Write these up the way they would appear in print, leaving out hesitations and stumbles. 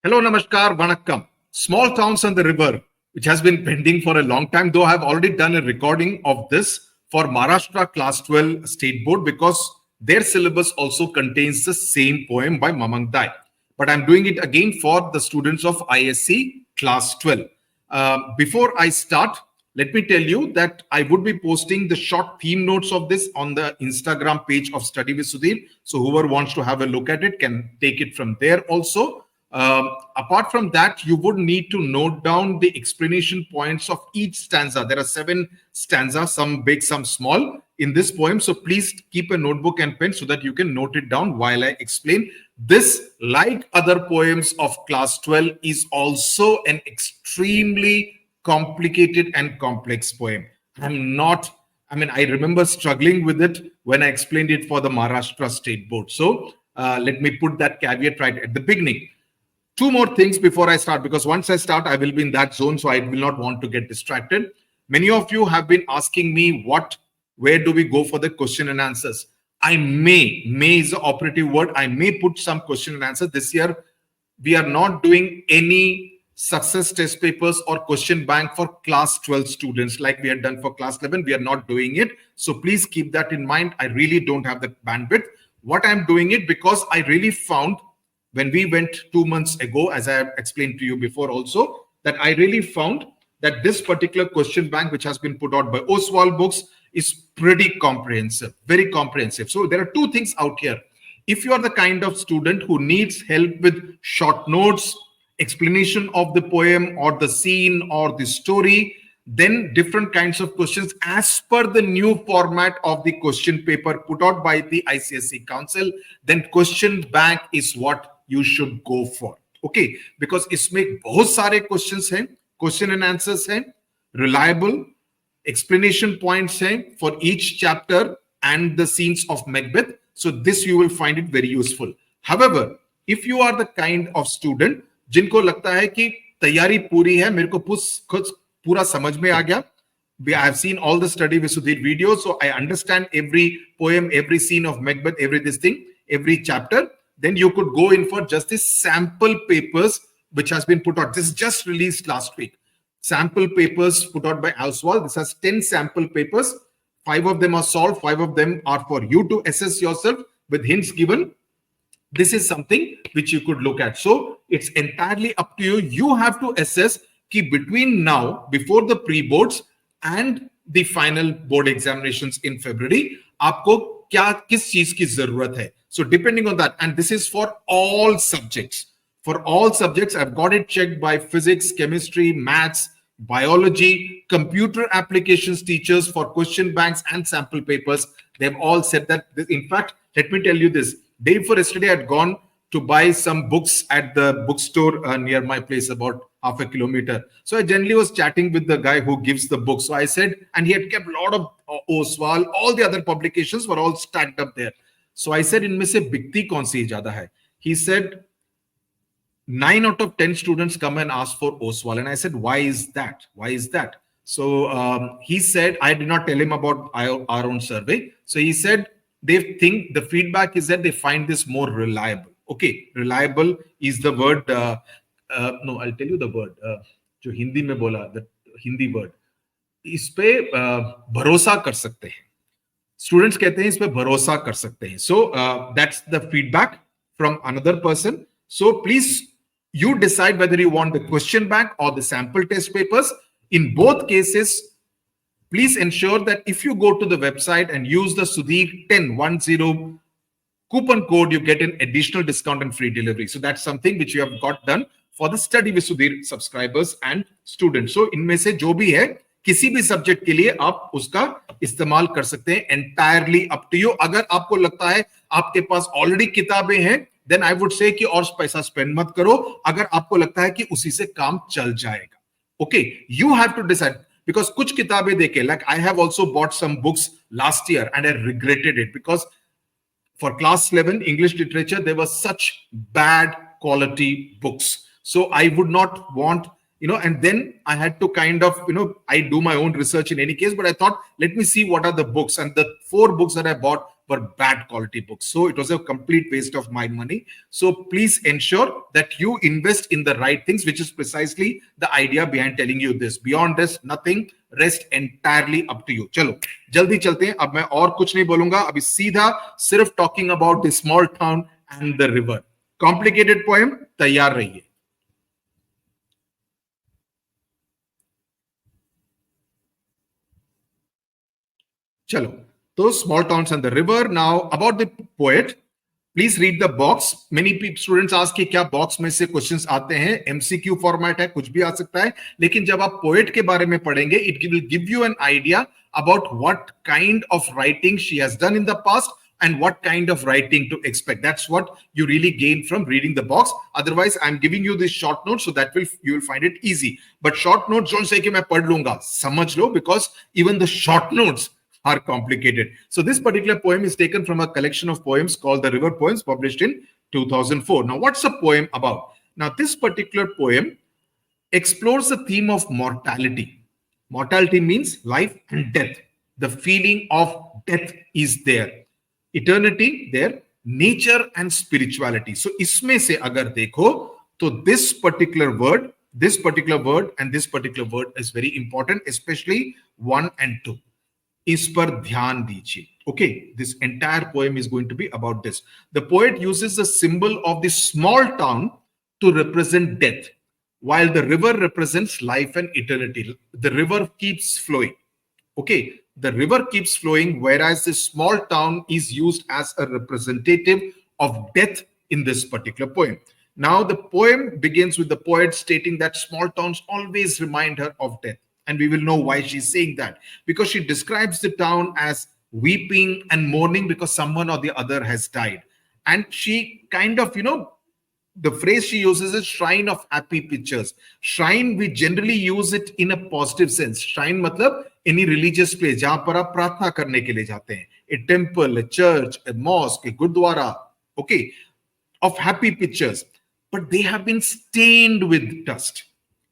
Hello, Namaskar, Vanakkam. Small towns on the river, which has been pending for a long time, though I have already done a recording of this for Maharashtra Class 12 State Board because their syllabus also contains the same poem by Mamang. But I'm doing it again for the students of ISC Class 12. Before I start, let me tell you that I would be posting the short theme notes of this on the Instagram page of Study with Sudhir. So whoever wants to have a look at it can take it from there also. Apart from that, you would need to note down the explanation points of each stanza. There are 7 stanzas, some big, some small in this poem. So please keep a notebook and pen so that you can note it down while I explain. This, like other poems of class 12, is also an extremely complicated and complex poem. I remember struggling with it when I explained it for the Maharashtra State Board. So let me put that caveat right at the beginning. 2 more things before I start, because once I start, I will be in that zone, so I will not want to get distracted. Many of you have been asking me where do we go for the question and answers. May is the operative word. I may put some question and answer. This year, we are not doing any success test papers or question bank for class 12 students like we had done for class 11. We are not doing it. So please keep that in mind. I really don't have the bandwidth. What I'm doing it because I really found when we went 2 months ago, as I have explained to you before also, that I really found that this particular question bank, which has been put out by Oswald Books, is pretty comprehensive, very comprehensive. So there are 2 things out here. If you are the kind of student who needs help with short notes, explanation of the poem or the scene or the story, then different kinds of questions as per the new format of the question paper put out by the ICSE Council, then question bank is what you should go for. Okay, because इसमें बहुत सारे questions हैं, question and answers हैं, reliable explanation points हैं for each chapter and the scenes of Macbeth. So this you will find it very useful. However, if you are the kind of student जिनको लगता है कि तैयारी पूरी है, मेरे को खुद पूरा समझ में आ गया, I have seen all the Study with Sudhir videos, so I understand every poem, every scene of Macbeth, every chapter, then you could go in for just the sample papers which has been put out. This is just released last week. Sample papers put out by Oswald. This has 10 sample papers. 5 of them are solved. 5 of them are for you to assess yourself with hints given. This is something which you could look at. So it's entirely up to you. You have to assess कि between now, before the pre-boards and the final board examinations in February, आपको किस चीज की जरूरत है. So depending on that, and this is for all subjects. For all subjects, I've got it checked by physics, chemistry, maths, biology, computer applications teachers for question banks and sample papers. They've all said that. In fact, let me tell you this. Day before yesterday, I'd gone to buy some books at the bookstore near my place, about half a kilometer. So I generally was chatting with the guy who gives the book. So I said, and he had kept a lot of Oswald, all the other publications were all stacked up there. So I said, इनमें से बिकती कौन सी ज्यादा है? He said, 9 out of 10 students come and ask for Oswald. And I said, why is that? Why is that? So he said, I did not tell him about our own survey. So he said, they think the feedback is that they find this more reliable. Okay, reliable is the word. No, I'll tell you the word. जो हिंदी में बोला, the Hindi word. इस पे भरोसा कर सकते हैं. Students कहते हैं इस पे भरोसा कर सकते हैं. So that's the feedback from another person. So please, you decide whether you want the question bank or the sample test papers. In both cases, please ensure that if you go to the website and use the Sudhir 1010 coupon code, you get an additional discount and free delivery. So that's something which you have got done for the Study with Sudhir subscribers and students. So इनमें से जो भी है, किसी भी subject के लिए आप उसका इस्तेमाल कर सकते हैं. Entirely up to you. अगर आपको लगता है आपके पास ऑलरेडी किताबें हैं, देन आई वुड से कि और पैसा स्पेंड मत करो. अगर आपको लगता है कि उसी से काम चल जाएगा, okay, you have to decide. Because कुछ किताबें देखे, like I have also bought some books last year and I regretted it because for class 11 English literature, there were such bad quality books. So I would not want, and then I had to kind of, I do my own research in any case, but I thought, let me see what are the books. And the 4 books that I bought were bad quality books. So it was a complete waste of my money. So please ensure that you invest in the right things, which is precisely the idea behind telling you this. Beyond this, nothing. Rest entirely up to you. चलो जल्दी चलते हैं. अब मैं और कुछ नहीं बोलूंगा. अभी सीधा सिर्फ talking about the small town and the river. Complicated poem. तैयार रहिए. चलो तो small towns and the river. Now about the poet. Please read the box. Many students ask कि क्या box में से questions आते हैं. MCQ format है, कुछ भी आ सकता है. लेकिन जब आप poet के बारे में पढ़ेंगे, it will give you an idea about what kind of writing she has done in the past and what kind of writing to expect. That's what you really gain from reading the box. Otherwise, I'm giving you this short note so that you will find it easy. But short notes don't say कि मैं पढ़ लूंगा. समझ लो, because even the short notes are complicated. So this particular poem is taken from a collection of poems called The River Poems, published in 2004. Now, what's the poem about? Now, this particular poem explores the theme of mortality. Mortality means life and death. The feeling of death is there. Eternity there. Nature and spirituality. So, इसमें से अगर देखो, तो this particular word and this particular word is very important, especially 1 and 2. इस पर ध्यान दीजिए. Okay, this entire poem is going to be about this. The poet uses the symbol of the small town to represent death, while the river represents life and eternity. The river keeps flowing. Okay, the river keeps flowing, whereas the small town is used as a representative of death in this particular poem. Now, the poem begins with the poet stating that small towns always remind her of death. And we will know why she's saying that. Because she describes the town as weeping and mourning because someone or the other has died. And she kind of, the phrase she uses is shrine of happy pictures. Shrine, we generally use it in a positive sense. Shrine matlab any religious place जहां पर आप प्रार्थना करने के लिए जाते हैं. A temple, a church, a mosque, a gurdwara. Okay, of happy pictures. But they have been stained with dust.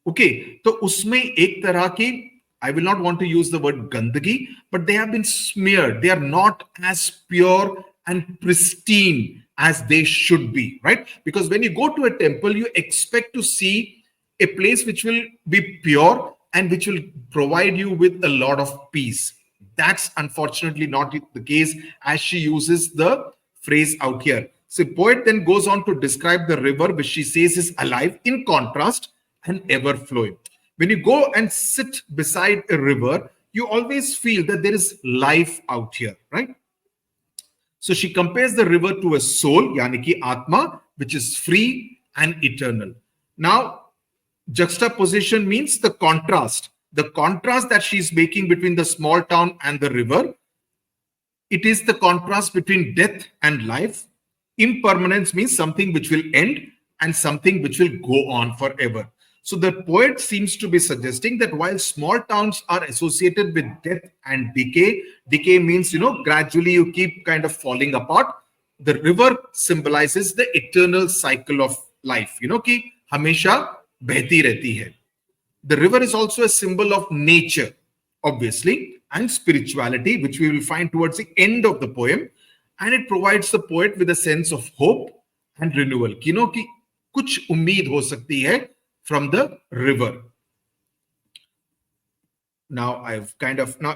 Okay, तो उसमें एक तरह की, I will not want to use the word gandagi, but they have been smeared. They are not as pure and pristine as they should be, right? Because when you go to a temple, you expect to see a place which will be pure and which will provide you with a lot of peace. That's unfortunately not the case, as she uses the phrase out here. So poet then goes on to describe the river, which she says is alive, in contrast, and ever flowing. When you go and sit beside a river, you always feel that there is life out here, right? So she compares the river to a soul, yani ki atma, which is free and eternal. Now, juxtaposition means the contrast. The contrast that she's making between the small town and the river, it is the contrast between death and life. Impermanence means something which will end and something which will go on forever. So the poet seems to be suggesting that while small towns are associated with death and decay means, gradually you keep kind of falling apart. The river symbolizes the eternal cycle of life, ki hamesha behti rehti hai. The river is also a symbol of nature, obviously, and spirituality, which we will find towards the end of the poem. And it provides the poet with a sense of hope and renewal. Ki kuch ummeed ho sakti hai from the river. Now,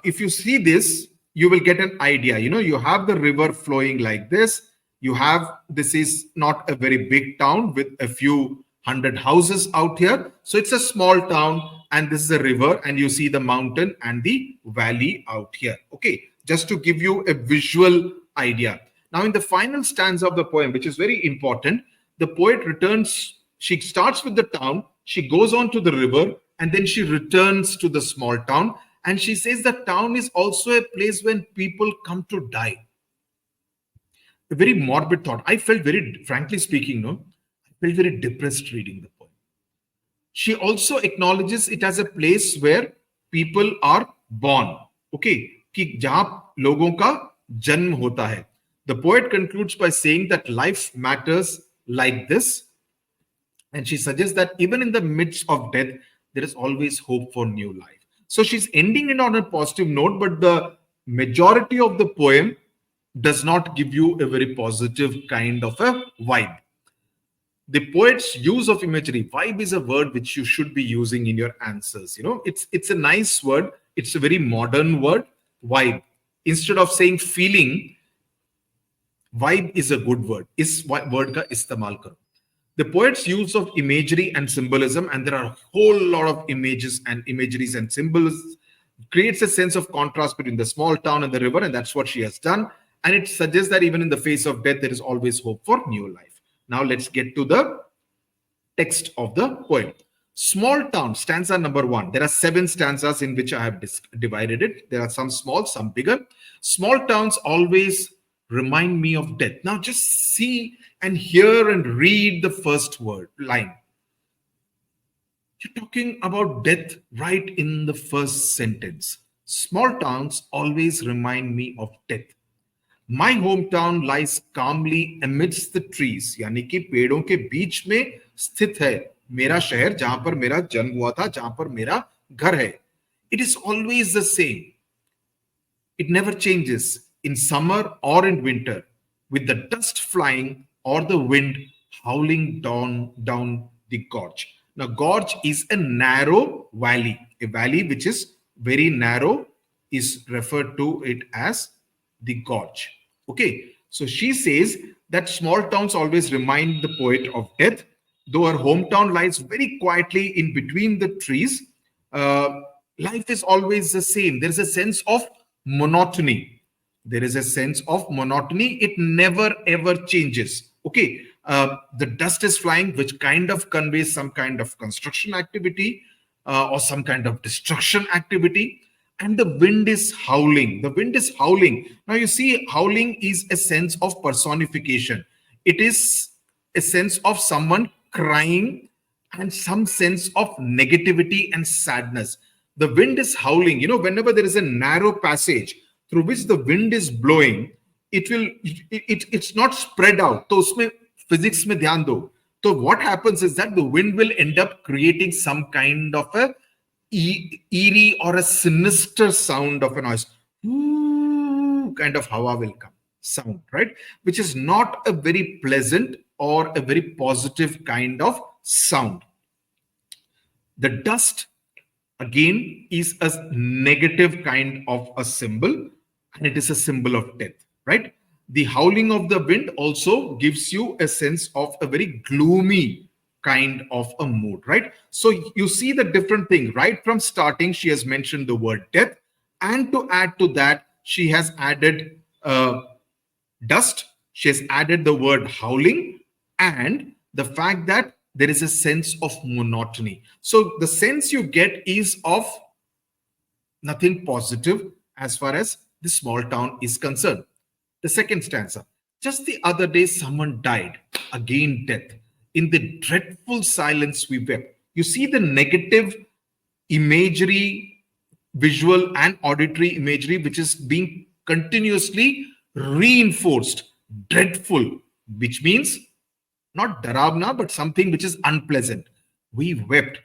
if you see this, you will get an idea. You have the river flowing like this. This is not a very big town with a few hundred houses out here. So it's a small town and this is a river and you see the mountain and the valley out here. Okay, just to give you a visual idea. Now, in the final stanza of the poem, which is very important, the poet returns. She starts with the town. She goes on to the river and then she returns to the small town. And she says the town is also a place when people come to die. A very morbid thought. I felt frankly speaking, I felt very depressed reading the poem. She also acknowledges it as a place where people are born. Okay, कि जहां लोगों का जन्म होता है. The poet concludes by saying that life matters like this. And she suggests that even in the midst of death, there is always hope for new life. So she's ending it on a positive note, but the majority of the poem, does not give you a very positive kind of a vibe. The poet's use of imagery, vibe is a word which you should be using in your answers. It's a nice word. It's a very modern word, vibe. Instead of saying feeling, vibe is a good word. Is word ka istemal karo. The poet's use of imagery and symbolism, and there are a whole lot of images and imageries and symbols, creates a sense of contrast between the small town and the river, and that's what she has done. And it suggests that even in the face of death, there is always hope for new life. Now let's get to the text of the poem. Small town, stanza number 1. There are 7 stanzas in which I have divided it. There are some small, some bigger. Small towns always remind me of death. Now just see and hear and read the first line. You're talking about death right in the first sentence. Small towns always remind me of death. My hometown lies calmly amidst the trees. यानी कि पेड़ों के बीच में स्थित है मेरा शहर, जहां पर मेरा जन्म हुआ था, जहां पर मेरा घर है. It is always the same. It never changes in summer or in winter, with the dust flying or the wind howling down the gorge. Now, gorge is a narrow valley. A valley which is very narrow is referred to it as the gorge. Okay, so she says that small towns always remind the poet of death. Though her hometown lies very quietly in between the trees, life is always the same. There is a sense of monotony. There is a sense of monotony. It never ever changes. Okay, the dust is flying, which kind of conveys some kind of construction activity or some kind of destruction activity. And the wind is howling. The wind is howling. Now you see, howling is a sense of personification. It is a sense of someone crying and some sense of negativity and sadness. The wind is howling. Whenever there is a narrow passage through which the wind is blowing, it's not spread out. So usme physics mein dhyan do. So what happens is that the wind will end up creating some kind of a eerie or a sinister sound of a noise. Ooh, kind of hawa will come sound, right? Which is not a very pleasant or a very positive kind of sound. The dust again is a negative kind of a symbol, and it is a symbol of death, right? The howling of the wind also gives you a sense of a very gloomy kind of a mood, right? So you see the different thing. Right from starting, she has mentioned the word death, and to add to that, she has added dust, she has added the word howling, and the fact that there is a sense of monotony. So the sense you get is of nothing positive as far as the small town is concerned. The second stanza. Just the other day, someone died. Again, death. In the dreadful silence, we wept. You see the negative imagery, visual and auditory imagery, which is being continuously reinforced. Dreadful, which means not daravna, but something which is unpleasant. We wept.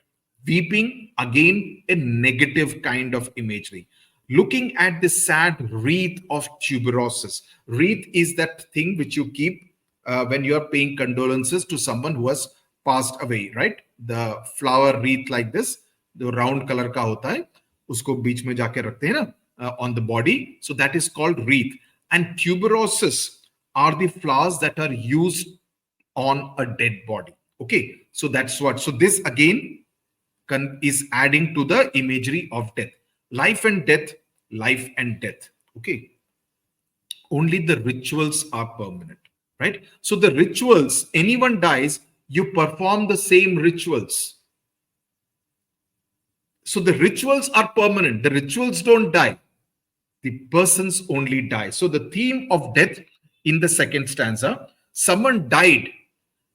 Weeping, again, a negative kind of imagery. Looking at the sad wreath of tuberoses. Wreath is that thing which you keep when you are paying condolences to someone who has passed away, right? The flower wreath like this, the round color ka hota hai, usko beech mein jaake rakhte hain na, on the body. So that is called wreath. And tuberoses are the flowers that are used on a dead body. Okay, so that's what. So this again is adding to the imagery of death. Life and death, life and death. Okay. Only the rituals are permanent, right? So the rituals, anyone dies, you perform the same rituals. So the rituals are permanent. The rituals don't die. The persons only die. So the theme of death in the second stanza, someone died,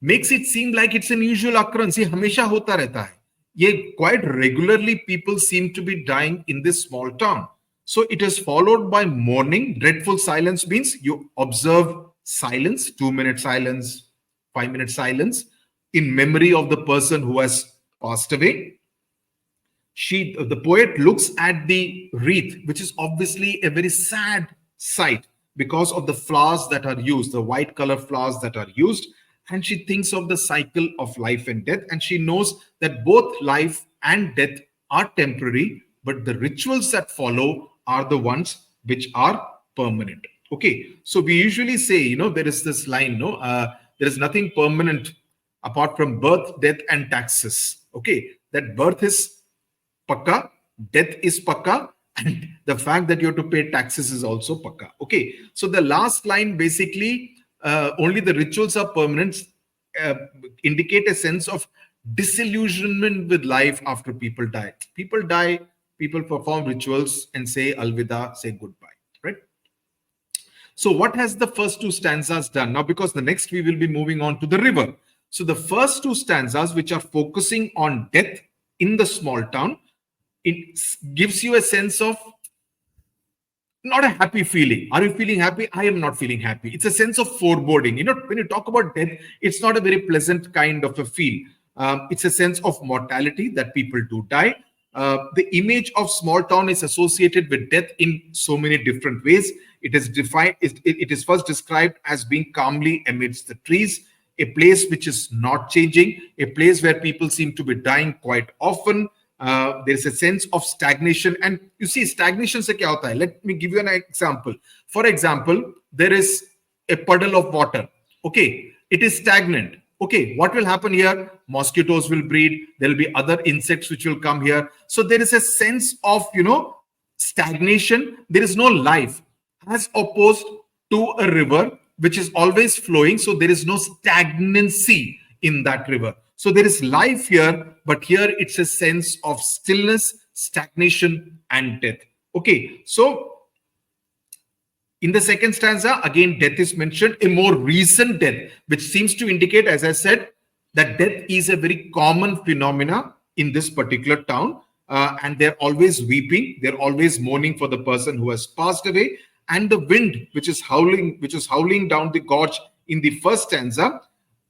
makes it seem like it's an usual occurrence. ये हमेशा होता रहता है. Ye quite regularly people seem to be dying in this small town. So it is followed by mourning. Dreadful silence means you observe silence, 2-minute silence, 5-minute silence in memory of the person who has passed away. The poet looks at the wreath, which is obviously a very sad sight. because of the flowers that are used, the white color flowers that are used. And she thinks of the cycle of life and death. And she knows that both life and death are temporary, but the rituals that follow are the ones which are permanent. Okay, so we usually say, there is this line, there is nothing permanent apart from birth, death, and taxes. Okay, that birth is pakka, death is pakka, and the fact that you have to pay taxes is also pakka. Okay, so the last line basically, only the rituals are permanent, indicate a sense of disillusionment with life after people die. People die, people perform rituals and say alvida, say goodbye, right? So what has the first two stanzas done? Now, because the next we will be moving on to the river. So the first two stanzas, which are focusing on death in the small town, it gives you a sense of not a happy feeling. Are you feeling happy? I am not feeling happy. It's a sense of foreboding. When you talk about death, it's not a very pleasant kind of a feel. It's a sense of mortality that people do die. The image of small town is associated with death in so many different ways. It is defined. It is first described as being calmly amidst the trees, a place which is not changing, a place where people seem to be dying quite often. There is a sense of stagnation, and you see, stagnation se kya hota hai? Let me give you an example. For example, there is a puddle of water. Okay, it is stagnant. Okay, what will happen here? Mosquitoes will breed. There will be other insects which will come here. So there is a sense of, stagnation. There is no life, as opposed to a river which is always flowing. So there is no stagnancy in that river. So there is life here, but here it's a sense of stillness, stagnation, and death. Okay, so in the second stanza, again, death is mentioned, a more recent death, which seems to indicate, as I said, that death is a very common phenomena in this particular town. And they're always weeping. They're always mourning for the person who has passed away. And the wind, which is howling down the gorge in the first stanza,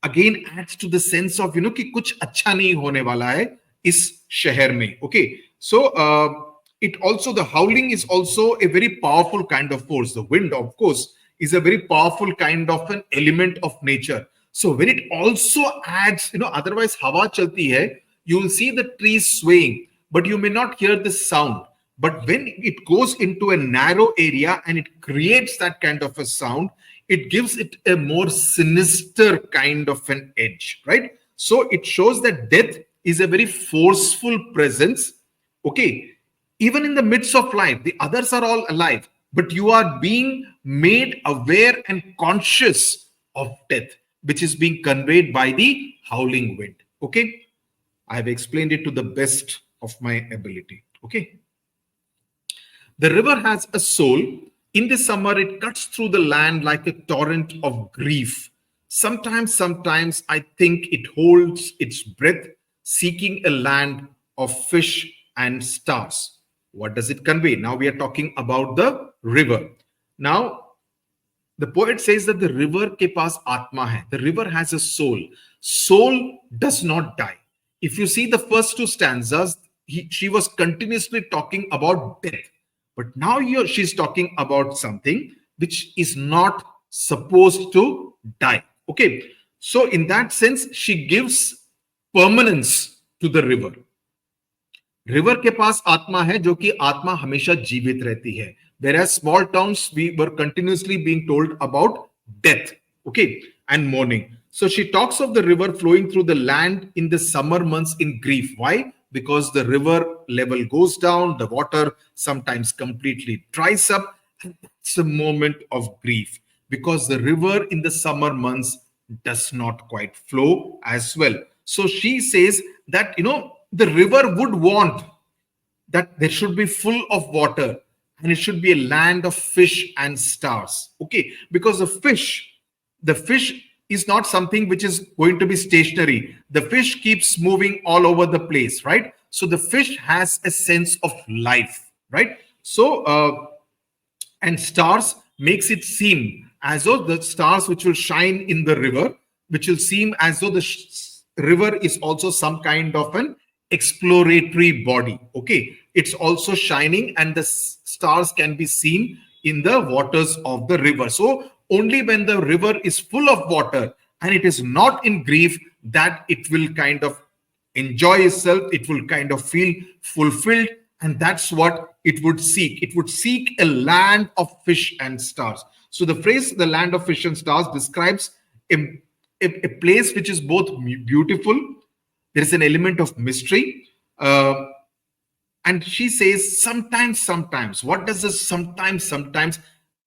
again adds to the sense of, कि कुछ अच्छा नहीं होने वाला है इस शहर में. Okay, so the howling is also a very powerful kind of force. The wind, of course, is a very powerful kind of an element of nature. So when it also adds, otherwise hawa chalti hai, you will see the trees swaying, but you may not hear the sound. But when it goes into a narrow area and it creates that kind of a sound, it gives it a more sinister kind of an edge, right? So it shows that death is a very forceful presence. Okay, even in the midst of life, the others are all alive, but you are being made aware and conscious of death, which is being conveyed by the howling wind. Okay, I have explained it to the best of my ability. Okay, the river has a soul. In the summer, it cuts through the land like a torrent of grief. Sometimes I think it holds its breath, seeking a land of fish and stars. What does it convey? Now we are talking about the river. Now, the poet says that the river ke paas atma hai. The river has a soul. Soul does not die. If you see the first two stanzas, she was continuously talking about death. But now she's talking about something which is not supposed to die. Okay. So in that sense, she gives permanence to the river. River के पास आत्मा है जो कि आत्मा हमेशा जीवित रहती है. Whereas small towns, we were continuously being told about death, okay, and mourning. So she talks of the river flowing through the land in the summer months in grief. Why? Because the river level goes down, the water sometimes completely dries up, and that's a moment of grief because the river in the summer months does not quite flow as well. So she says that, the river would want that there should be full of water and it should be a land of fish and stars. Okay, because the fish is not something which is going to be stationary. The fish keeps moving all over the place, right? So the fish has a sense of life, right? So, and stars makes it seem as though the stars which will shine in the river, which will seem as though the river is also some kind of an exploratory body. Okay, it's also shining and the stars can be seen in the waters of the river. So only when the river is full of water and it is not in grief, that it will kind of enjoy itself, it will kind of feel fulfilled, and that's what it would seek. It would seek a land of fish and stars. So the phrase the land of fish and stars describes a place which is both beautiful, there is an element of mystery, and she says sometimes. What does this sometimes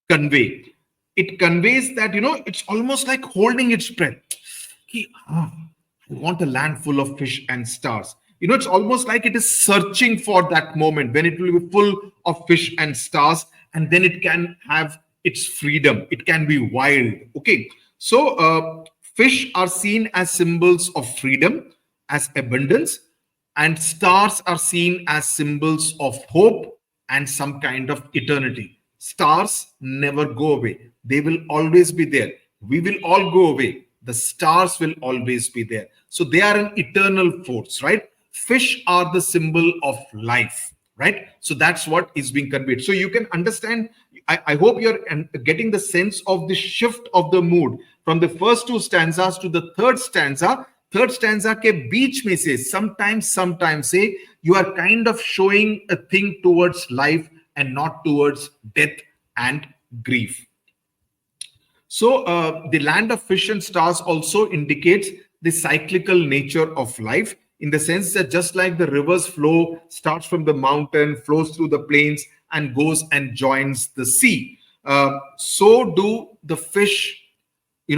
convey? It conveys that, it's almost like holding its breath. I want a land full of fish and stars. It's almost like it is searching for that moment when it will be full of fish and stars, and then it can have its freedom. It can be wild. Okay. So fish are seen as symbols of freedom, as abundance, and stars are seen as symbols of hope and some kind of eternity. Stars never go away. They will always be there. We will all go away. The stars will always be there. So they are an eternal force, right? Fish are the symbol of life, right? So that's what is being conveyed. So you can understand, I hope you're getting the sense of the shift of the mood from the first two stanzas to the third stanza. Third stanza ke beech mein se sometimes say you are kind of showing a thing towards life and not towards death and grief. So the land of fish and stars also indicates the cyclical nature of life, in the sense that just like the river's flow starts from the mountain, flows through the plains, and goes and joins the sea, so do the fish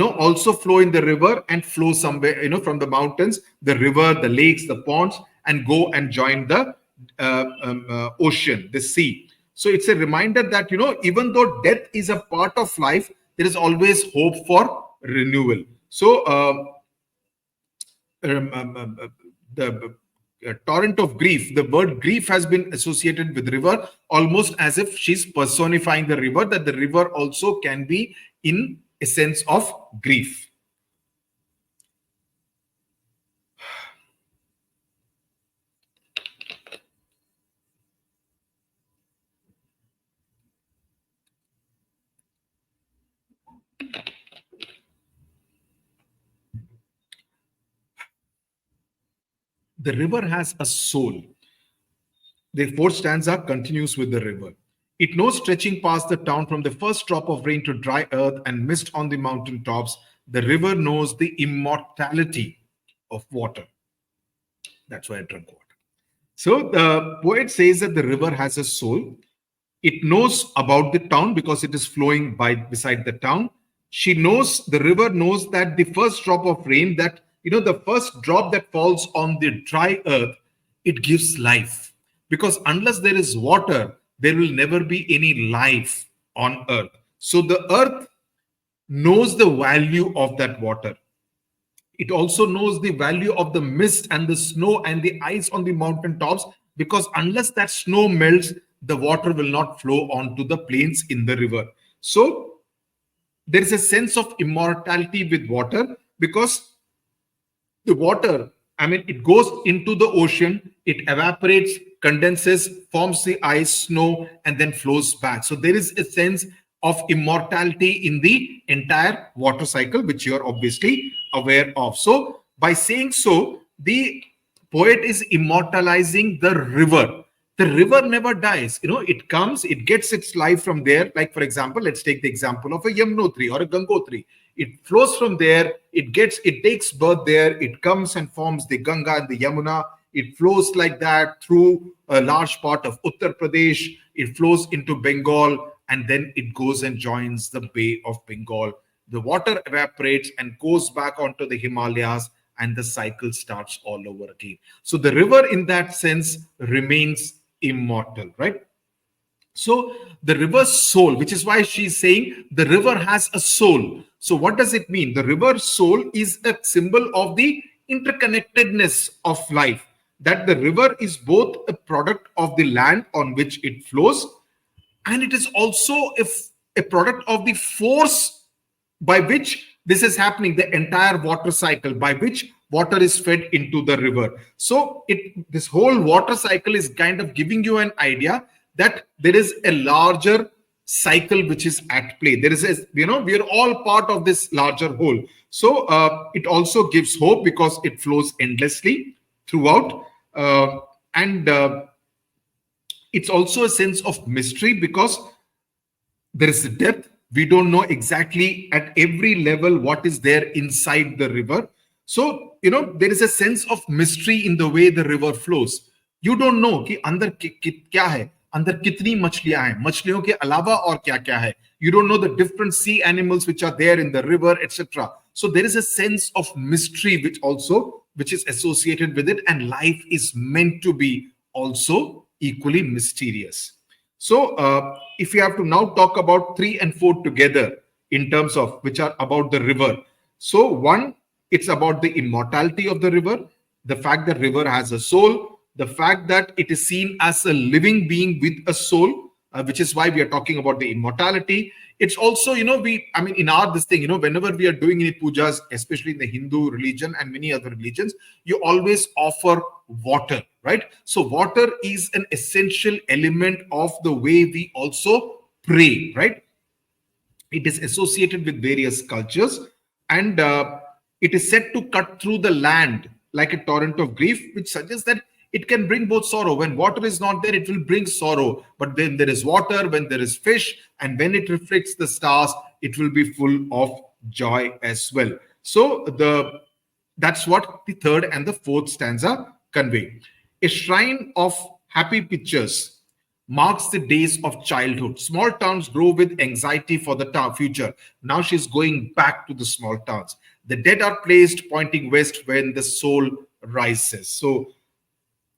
also flow in the river and flow somewhere, from the mountains, the river, the lakes, the ponds, and go and join the ocean, the sea. So it's a reminder that, even though death is a part of life, there is always hope for renewal. So the torrent of grief, the word grief has been associated with river, almost as if she's personifying the river, that the river also can be in a sense of grief. The river has a soul. The fourth stanza continues with the river. It knows stretching past the town from the first drop of rain to dry earth and mist on the mountain tops. The river knows the immortality of water. That's why I drank water. So the poet says that the river has a soul. It knows about the town because it is flowing beside the town. The river knows that the first drop of rain, that the first drop that falls on the dry earth, it gives life. Because unless there is water, there will never be any life on earth. So the earth knows the value of that water. It also knows the value of the mist and the snow and the ice on the mountain tops, because unless that snow melts, the water will not flow onto the plains in the river. So there is a sense of immortality with water, because the water, it goes into the ocean, it evaporates, condenses, forms the ice, snow, and then flows back. So there is a sense of immortality in the entire water cycle, which you are obviously aware of. So by saying so, the poet is immortalizing the river. The river never dies. It comes, it gets its life from there. Like, for example, let's take the example of a Yamunotri or a Gangotri. It flows from there, it takes birth there, it comes and forms the Ganga and the Yamuna. It flows like that through a large part of Uttar Pradesh. It flows into Bengal, and then it goes and joins the Bay of Bengal. The water evaporates and goes back onto the Himalayas, and the cycle starts all over again. So the river, in that sense, remains immortal, right? So the river's soul, which is why she's saying the river has a soul. So what does it mean? The river soul is a symbol of the interconnectedness of life, that the river is both a product of the land on which it flows, and it is also a product of the force by which this is happening, the entire water cycle by which water is fed into the river. So this whole water cycle is kind of giving you an idea that there is a larger cycle which is at play. There is a, we are all part of this larger whole. So it also gives hope because it flows endlessly throughout. And it's also a sense of mystery because there is a depth. We don't know exactly at every level what is there inside the river. So, there is a sense of mystery in the way the river flows. You don't know कि अंदर क्या है, अंदर कितनी मछलियां हैं, मछलियों के अलावा और क्या-क्या है. You don't know the different sea animals which are there in the river, etc. So there is a sense of mystery which is associated with it, and life is meant to be also equally mysterious. So if we have to now talk about 3 and 4 together in terms of which are about the river. So 1, it's about the immortality of the river, the fact that river has a soul, the fact that it is seen as a living being with a soul, which is why we are talking about the immortality. It's also, in our this thing, whenever we are doing any pujas, especially in the Hindu religion and many other religions, you always offer water, right? So water is an essential element of the way we also pray, right? It is associated with various cultures, and it is said to cut through the land like a torrent of grief, which suggests that it can bring both sorrow. When water is not there, it will bring sorrow. But when there is water, when there is fish, and when it reflects the stars, it will be full of joy as well. So that's what the 3rd and the 4th stanza convey. A shrine of happy pictures marks the days of childhood. Small towns grow with anxiety for the future. Now she's going back to the small towns. The dead are placed pointing west when the soul rises. So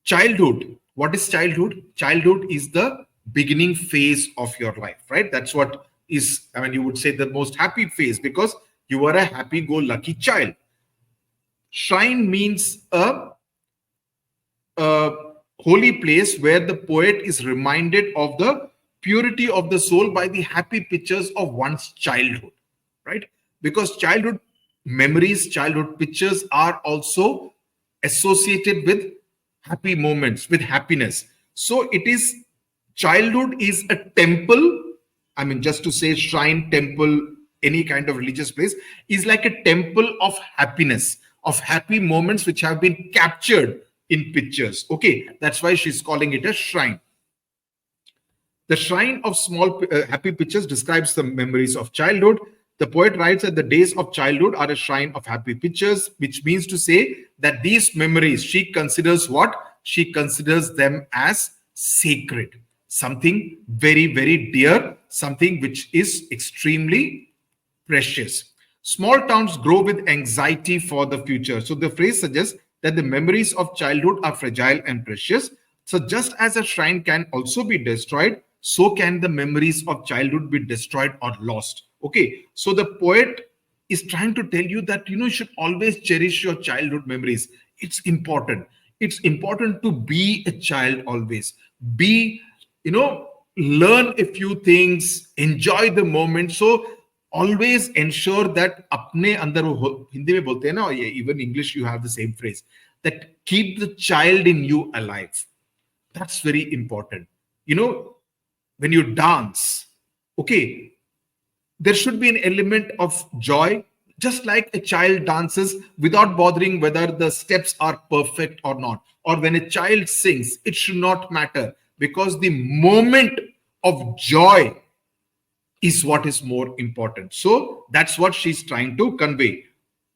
childhood, what is childhood? Childhood is the beginning phase of your life, right? That's what is, you would say the most happy phase because you are a happy-go-lucky child. Shrine means a holy place where the poet is reminded of the purity of the soul by the happy pictures of one's childhood, right? Because childhood memories, childhood pictures are also associated with happy moments, with happiness. So childhood is a temple. Just to say shrine, temple, any kind of religious place is like a temple of happiness, of happy moments which have been captured in pictures. Okay, that's why she's calling it a shrine. The shrine of small happy pictures describes the memories of childhood. The poet writes that the days of childhood are a shrine of happy pictures, which means to say that these memories, she considers what? She considers them as sacred, something very, very dear, something which is extremely precious. Small towns grow with anxiety for the future. So the phrase suggests that the memories of childhood are fragile and precious. So just as a shrine can also be destroyed, so can the memories of childhood be destroyed or lost. Okay, so the poet is trying to tell you that, you should always cherish your childhood memories. It's important. It's important to be a child always. Learn a few things, enjoy the moment. So always ensure that apne andar, Hindi mein bolte hain na, even English you have the same phrase, that keep the child in you alive. That's very important. When you dance, okay, there should be an element of joy, just like a child dances without bothering whether the steps are perfect or not. Or when a child sings, it should not matter because the moment of joy is what is more important. So that's what she's trying to convey.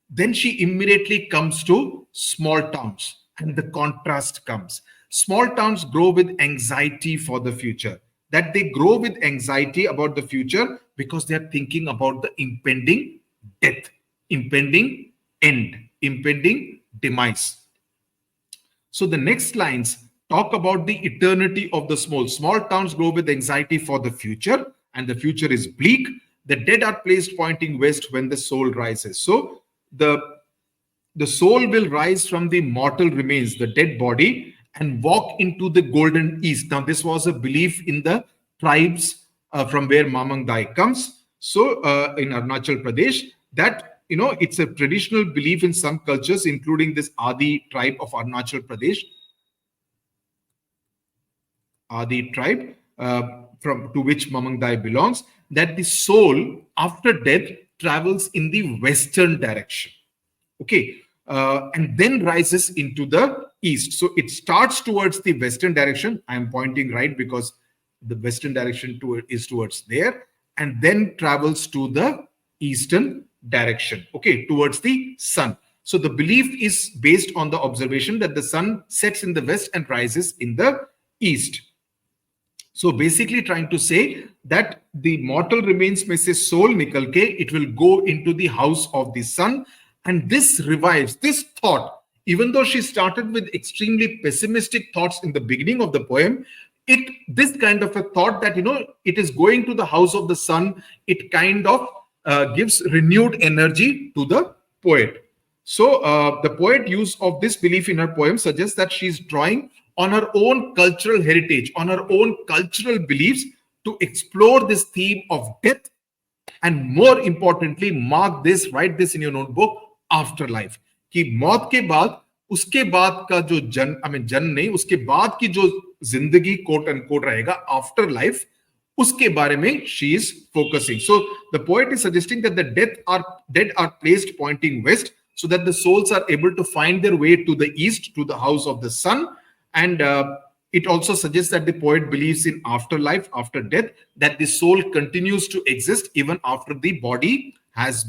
Then she immediately comes to small towns and the contrast comes. Small towns grow with anxiety for the future. That they grow with anxiety about the future because they are thinking about the impending death, impending end, impending demise. So the next lines talk about the eternity of the small. Small towns grow with anxiety for the future, and the future is bleak. The dead are placed pointing west when the soul rises. So the soul will rise from the mortal remains, the dead body, and walk into the golden east. Now, this was a belief in the tribes from where Mamang Dai comes. So in Arunachal Pradesh, that, it's a traditional belief in some cultures, including this Adi tribe of Arunachal Pradesh. Adi tribe, from to which Mamang belongs, that the soul after death travels in the western direction. Okay, and then rises into the east. So it starts towards the western direction. I am pointing right because the western direction is towards there, and then travels to the eastern direction, okay, towards the sun. So the belief is based on the observation that the sun sets in the west and rises in the east. So basically trying to say that the mortal remains में से soul निकल के it will go into the house of the sun, and this revives this thought. Even though she started with extremely pessimistic thoughts in the beginning of the poem, this kind of a thought that it is going to the house of the sun, it kind of gives renewed energy to the poet. So the poet use of this belief in her poem suggests that she is drawing on her own cultural heritage, on her own cultural beliefs, to explore this theme of death, and more importantly, write this in your notebook, afterlife. कि मौत के बाद, उसके बाद का जो जन्म नहीं, उसके बाद की जो जिंदगी कोट एंड कोट रहेगा, आफ्टर लाइफ, उसके बारे में she is focusing. So the poet is suggesting that the dead are placed pointing west, so that the souls are able to find their way to the east, to the house of the sun. And it also suggests that the poet believes in afterlife, after death, that the soul continues to exist even after the body has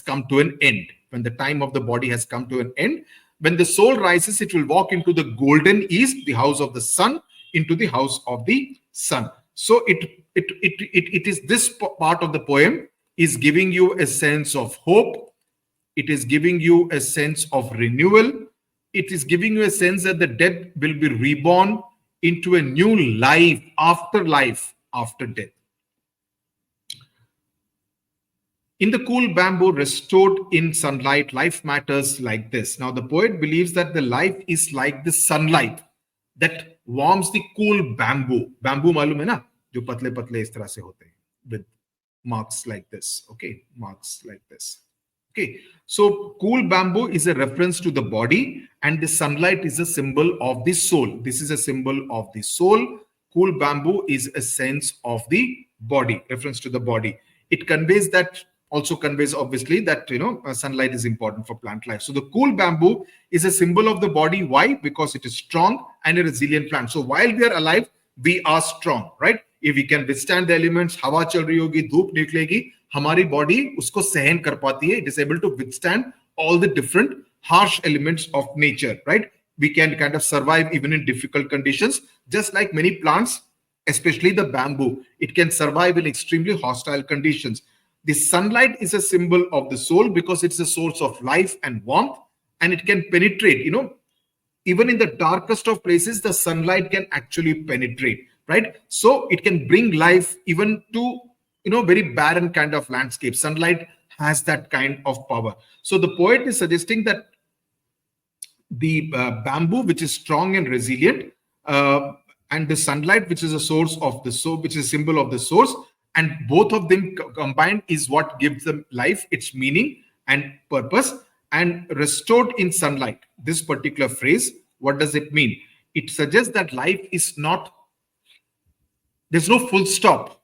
come to an end. When the time of the body has come to an end, when the soul rises, it will walk into the golden east, the house of the sun, into the house of the sun. So it is this part of the poem is giving you a sense of hope. It is giving you a sense of renewal. It is giving you a sense that the dead will be reborn into a new life, after death. In the cool bamboo restored in sunlight, life matters like this. Now, the poet believes that the life is like the sunlight that warms the cool bamboo. Bamboo मालूम है ना, जो पतले पतले इस तरह से होते हैं, with marks like this. Okay, marks like this. Okay, so cool bamboo is a reference to the body, and the sunlight is a symbol of the soul. This is a symbol of the soul. Cool bamboo is a sense of the body, reference to the body. It also conveys obviously that sunlight is important for plant life. So the cool bamboo is a symbol of the body. Why? Because it is strong and a resilient plant. So while we are alive, we are strong, right? If we can withstand the elements, हवा चल रही होगी, धूप निकलेगी, हमारी body उसको सहन कर पाती है. It is able to withstand all the different harsh elements of nature, right? We can kind of survive even in difficult conditions, just like many plants, especially the bamboo. It can survive in extremely hostile conditions. The sunlight is a symbol of the soul because it's a source of life and warmth, and it can penetrate, even in the darkest of places, the sunlight can actually penetrate, right? So it can bring life even to, very barren kind of landscape. Sunlight has that kind of power. So the poet is suggesting that the bamboo, which is strong and resilient, and the sunlight, which is a source of the soul, which is a symbol of the source, and both of them combined is what gives them life, its meaning and purpose. And restored in sunlight, this particular phrase, what does it mean? It suggests that life is not, there's no full stop.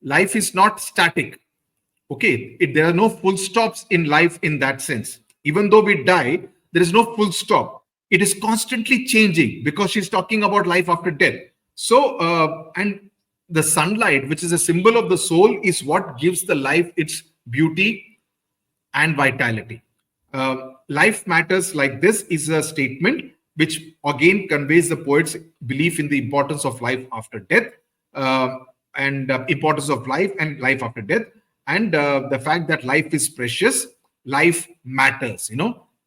Life is not static. Okay, there are no full stops in life in that sense. Even though we die, there is no full stop. It is constantly changing because she's talking about life after death. So, and the sunlight, which is a symbol of the soul, is what gives the life its beauty and vitality. Life matters like this is a statement which again conveys the poet's belief in the importance of life after death, and importance of life and life after death, and the fact that life is precious, life matters.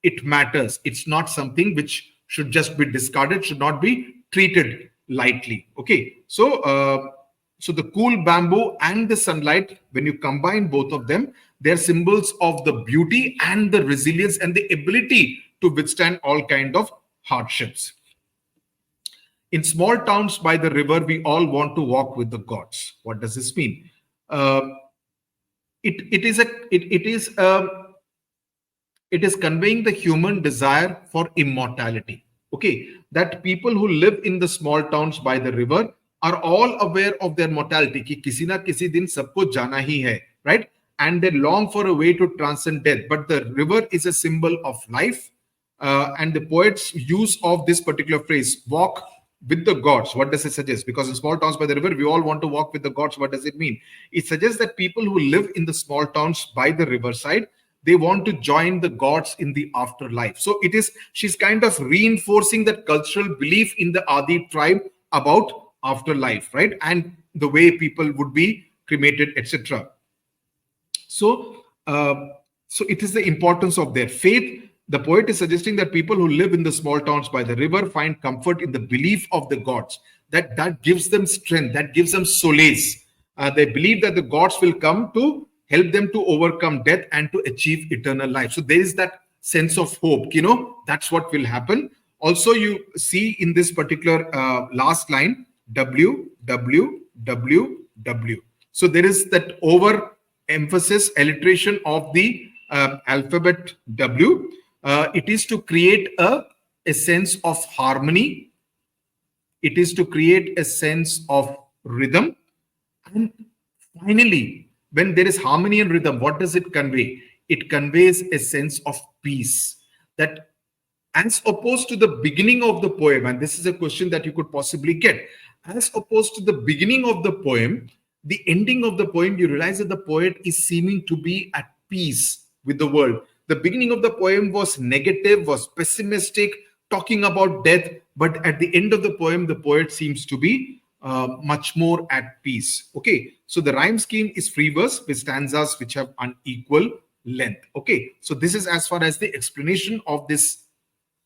It matters. It's not something which should just be discarded, should not be treated lightly. Okay, so so the cool bamboo and the sunlight, when you combine both of them, they're symbols of the beauty and the resilience and the ability to withstand all kind of hardships. In small towns by the river, we all want to walk with the gods. What does this mean? It is conveying the human desire for immortality. Okay, that people who live in the small towns by the river are all aware of their mortality, कि किसी ना किसी दिन सबको जाना ही है, right? And they long for a way to transcend death. But the river is a symbol of life. And the poet's use of this particular phrase, walk with the gods, what does it suggest? Because in small towns by the river, we all want to walk with the gods. What does it mean? It suggests that people who live in the small towns by the riverside, they want to join the gods in the afterlife. So it is, she's kind of reinforcing that cultural belief in the Adi tribe about afterlife, right? And the way people would be cremated, etc. So it is the importance of their faith. The poet is suggesting that people who live in the small towns by the river find comfort in the belief of the gods. That gives them strength, that gives them solace. They believe that the gods will come to help them to overcome death and to achieve eternal life. So there is that sense of hope, that's what will happen. Also, you see in this particular last line, W, W, W, W. So there is that over emphasis, alliteration of the alphabet W. It is to create a sense of harmony. It is to create a sense of rhythm. And finally, when there is harmony and rhythm, what does it convey? It conveys a sense of peace. That as opposed to the beginning of the poem, and this is a question that you could possibly get, as opposed to the beginning of the poem, the ending of the poem, you realize that the poet is seeming to be at peace with the world. The beginning of the poem was negative, was pessimistic, talking about death. But at the end of the poem, the poet seems to be much more at peace. Okay, so the rhyme scheme is free verse with stanzas which have unequal length. Okay, so this is as far as the explanation of this,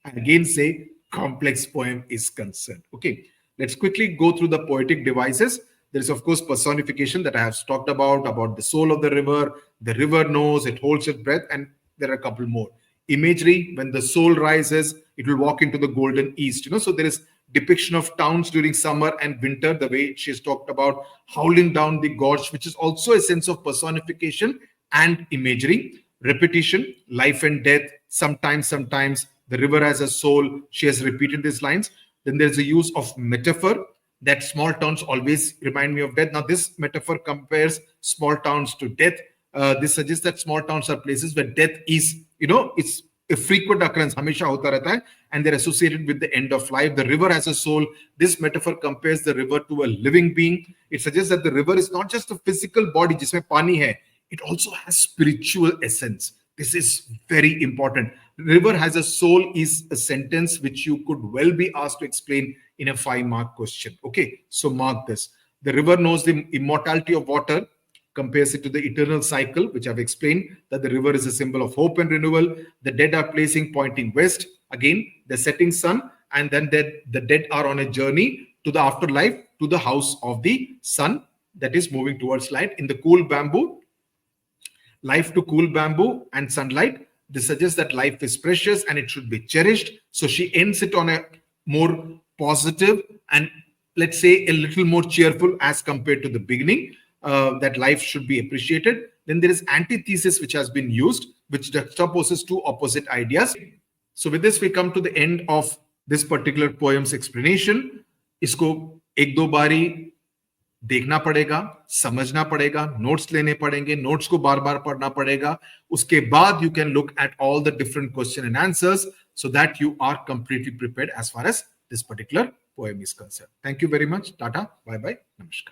again say, complex poem is concerned. Okay, let's quickly go through the poetic devices. There is, of course, personification that I have talked about the soul of the river knows, it holds its breath, and there are a couple more. Imagery, when the soul rises, it will walk into the golden east. So there is depiction of towns during summer and winter, the way she's talked about howling down the gorge, which is also a sense of personification and imagery. Repetition, life and death, sometimes, the river has a soul. She has repeated these lines. Then there's a use of metaphor, that small towns always remind me of death. Now, this metaphor compares small towns to death. This suggests that small towns are places where death is, it's a frequent occurrence, hamesha hota rehta hai, and they're associated with the end of life. The river has a soul. This metaphor compares the river to a living being. It suggests that the river is not just a physical body, jisme pani hai. It also has spiritual essence. This is very important. River has a soul is a sentence which you could well be asked to explain in a 5-mark question. Okay, so mark this. The river knows the immortality of water, compares it to the eternal cycle, which I've explained, that the river is a symbol of hope and renewal. The dead are pointing west. Again, the setting sun, and then the dead are on a journey to the afterlife, to the house of the sun that is moving towards light. In the cool bamboo, life to cool bamboo and sunlight. This suggests that life is precious and it should be cherished. So she ends it on a more positive and, let's say, a little more cheerful as compared to the beginning, that life should be appreciated. Then there is antithesis which has been used, which juxtaposes two opposite ideas. So with this, we come to the end of this particular poem's explanation. Isko ek do bari देखना पड़ेगा, समझना पड़ेगा, notes लेने पड़ेंगे, notes को बार-बार पढ़ना पड़ेगा. उसके बाद you can look at all the different question and answers so that you are completely prepared as far as this particular poem is concerned. Thank you very much. Tata. Bye-bye. Namaskar.